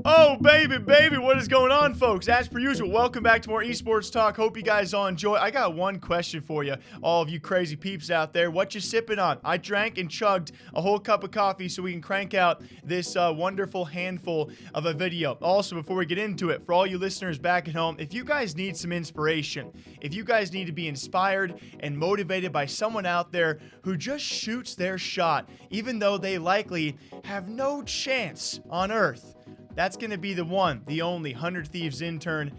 Oh, baby, what is going on, folks? As per usual, welcome back to more esports talk. Hope you guys all enjoy. I got one question for you, all of you crazy peeps out there. What you sipping on? I drank and chugged a whole cup of coffee so we can crank out this wonderful handful of a video. Also, before we get into it, for all you listeners back at home, if you guys need some inspiration, if you guys need to be inspired and motivated by someone out there who just shoots their shot, even though they likely have no chance on Earth, that's going to be the one, the only 100 Thieves intern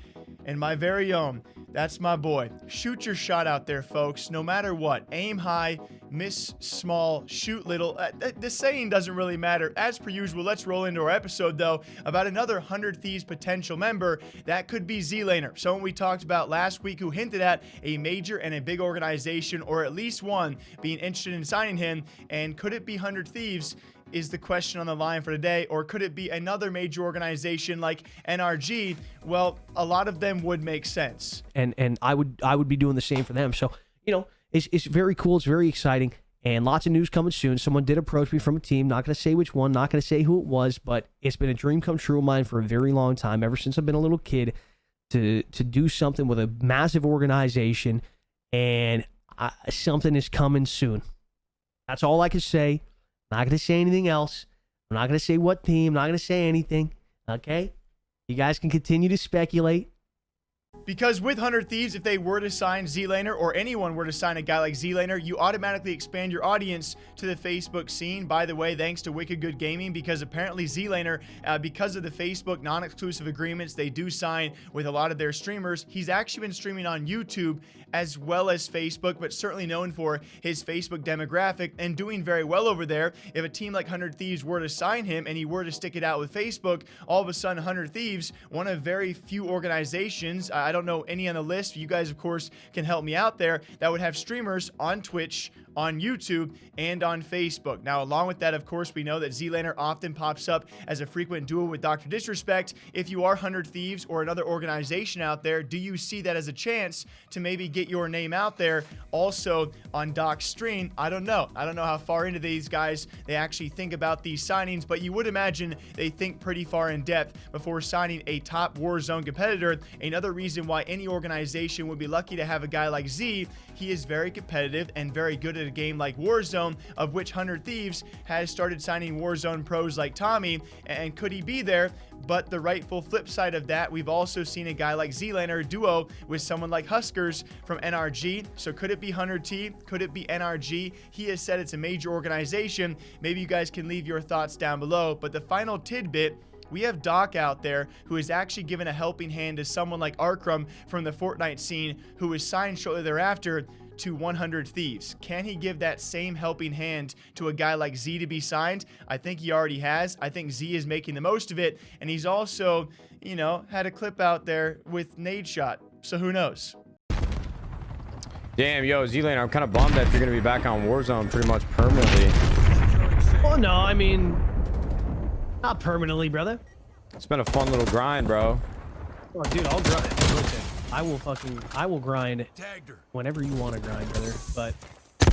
and my very own. That's my boy. Shoot your shot out there, folks. No matter what. Aim high, miss small, shoot little. The saying doesn't really matter. As per usual, let's roll into our episode, though, about another 100 Thieves potential member. That could be ZLaner, someone we talked about last week who hinted at a major and a big organization, or at least one, being interested in signing him. And could it be 100 Thieves? Is the question on the line for today, or could it be another major organization like NRG? Well, a lot of them would make sense, and I would be doing the same for them. So, you know, it's very cool, it's very exciting, and lots of news coming soon. Someone did approach me from a team, not going to say which one, not going to say who it was, but it's been a dream come true of mine for a very long time, ever since I've been a little kid, to do something with a massive organization, and something is coming soon. That's all I can say. I'm not going to say anything else. I'm not going to say what team. I'm not going to say anything. Okay? You guys can continue to speculate. Because with 100 Thieves, if they were to sign ZLaner, or anyone were to sign a guy like ZLaner, you automatically expand your audience to the Facebook scene. By the way, thanks to Wicked Good Gaming, because apparently ZLaner, because of the Facebook non-exclusive agreements they do sign with a lot of their streamers, he's actually been streaming on YouTube as well as Facebook, but certainly known for his Facebook demographic and doing very well over there. If a team like 100 Thieves were to sign him and he were to stick it out with Facebook, all of a sudden 100 Thieves, one of very few organizations, I don't know any on the list, you guys of course can help me out there, that would have streamers on Twitch, on YouTube, and on Facebook. Now, along with that, of course, we know that ZLaner often pops up as a frequent duo with Dr. Disrespect. If you are 100 Thieves or another organization out there, do you see that as a chance to maybe get your name out there also on Doc's stream? I don't know. I don't know how far into these guys they actually think about these signings, but you would imagine they think pretty far in depth before signing a top Warzone competitor. Another reason why any organization would be lucky to have a guy like Z, he is very competitive and very good at a game like Warzone, of which 100 Thieves has started signing Warzone pros like Tommy, and could he be there? But the rightful flip side of that, we've also seen a guy like ZLaner duo with someone like Huskers from NRG. So could it be 100T? Could it be NRG? He has said it's a major organization. Maybe you guys can leave your thoughts down below. But the final tidbit, we have Doc out there who has actually given a helping hand to someone like Arkram from the Fortnite scene, who was signed shortly thereafter to 100 Thieves. Can he give that same helping hand to a guy like Z to be signed? I think he already has. I think Z is making the most of it, and he's also, you know, had a clip out there with Nadeshot, so who knows? Damn, yo, ZLaner, I'm kind of bummed that you're going to be back on Warzone pretty much permanently. Well, no, I mean, not permanently, brother. It's been a fun little grind, bro. Oh, dude, I'll grind. Listen, I will grind whenever you want to grind, brother. But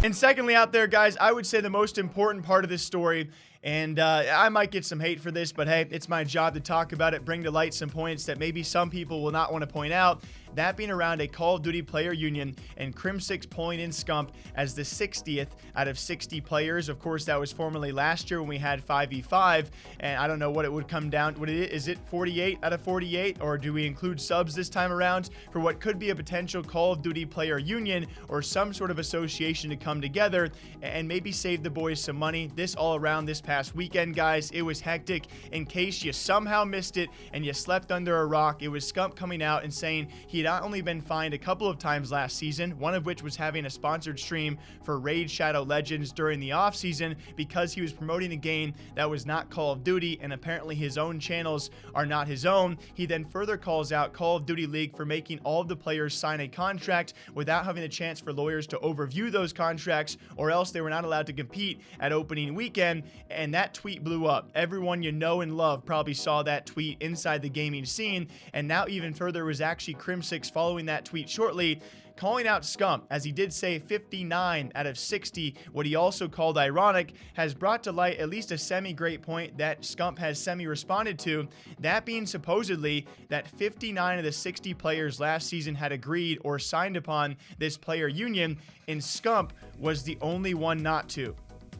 and secondly out there, guys, I would say the most important part of this story, and I might get some hate for this, but hey, it's my job to talk about it, bring to light some points that maybe some people will not want to point out. That being around a Call of Duty player union and Crim6 pulling in Scump as the 60th out of 60 players. Of course, that was formerly last year when we had 5v5, and I don't know what it would come down. Is it 48 out of 48, or do we include subs this time around for what could be a potential Call of Duty player union or some sort of association to come together and maybe save the boys some money? This all around this past weekend, guys, it was hectic. In case you somehow missed it and you slept under a rock, it was Scump coming out and saying he not only been fined a couple of times last season, one of which was having a sponsored stream for Raid Shadow Legends during the off season because he was promoting a game that was not Call of Duty, and apparently his own channels are not his own. He then further calls out Call of Duty League for making all of the players sign a contract without having the chance for lawyers to overview those contracts, or else they were not allowed to compete at opening weekend. and that tweet blew up. Everyone you know and love probably saw that tweet inside the gaming scene, and now even further was actually Crimsix following that tweet shortly, calling out Scump, as he did say 59 out of 60, what he also called ironic, has brought to light at least a semi-great point that Scump has semi-responded to, that being supposedly that 59 of the 60 players last season had agreed or signed upon this player union, and Scump was the only one not to.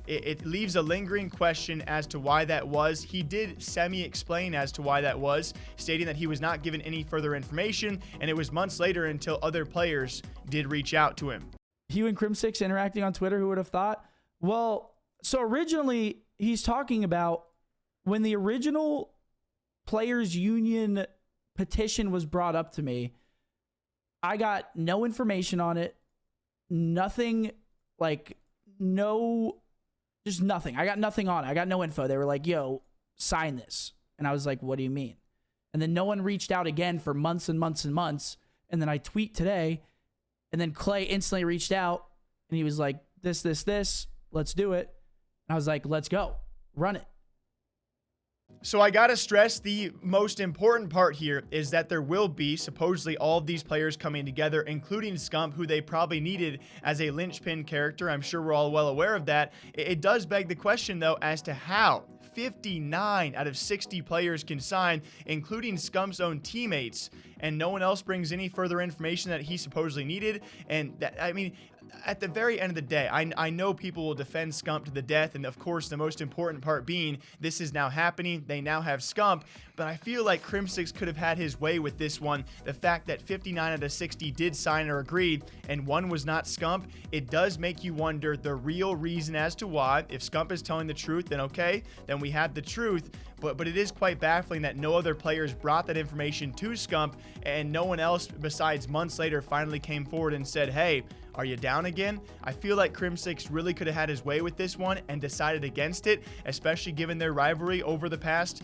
It leaves a lingering question as to why that was. He did semi-explain as to why that was, stating that he was not given any further information, and it was months later until other players did reach out to him. Hugh and Crim6 interacting on Twitter, who would have thought? Well, so originally he's talking about when the original Players Union petition was brought up to me, I got no information on it, nothing, like just nothing. I got nothing on it. I got no info. They were like, yo, sign this. And I was like, what do you mean? And then no one reached out again for months and months and months. And then I tweet today, and then Clay instantly reached out, and he was like, this, let's do it. And I was like, let's go. Run it. So I gotta stress, the most important part here is that there will be supposedly all of these players coming together, including Scump, who they probably needed as a linchpin character. I'm sure we're all well aware of that. It does beg the question, though, as to how 59 out of 60 players can sign, including Scump's own teammates, and no one else brings any further information that he supposedly needed. And that, I mean, at the very end of the day, I know people will defend Scump to the death, and of course the most important part being this is now happening. They now have Scump, but I feel like Crim6 could have had his way with this one. The fact that 59 out of 60 did sign or agree, and one was not Scump, it does make you wonder the real reason as to why. If Scump is telling the truth, then okay, then we have the truth. But it is quite baffling that no other players brought that information to Scump, and no one else besides months later finally came forward and said, hey, are you down again? I feel like Crim6 really could have had his way with this one and decided against it, especially given their rivalry over the past,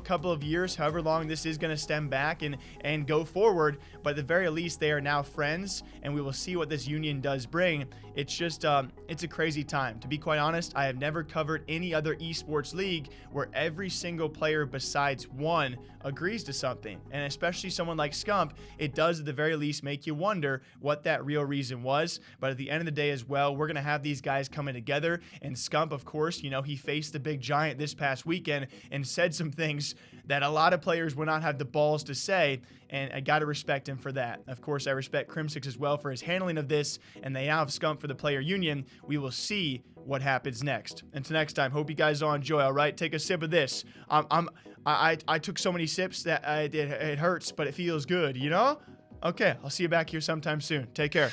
couple of years, however long this is going to stem back and go forward. But at the very least, they are now friends, and we will see what this union does bring. It's just, it's a crazy time. To be quite honest, I have never covered any other esports league where every single player besides one agrees to something. And especially someone like Scump, it does at the very least make you wonder what that real reason was. But at the end of the day as well, we're going to have these guys coming together. And Scump, of course, he faced the big giant this past weekend and said some things that a lot of players will not have the balls to say. And I got to respect him for that. Of course, I respect Crim6 as well for his handling of this. And they now have Scump for the player union. We will see what happens next. Until next time, hope you guys all enjoy, all right? Take a sip of this. I took so many sips that it hurts, but it feels good, Okay, I'll see you back here sometime soon. Take care.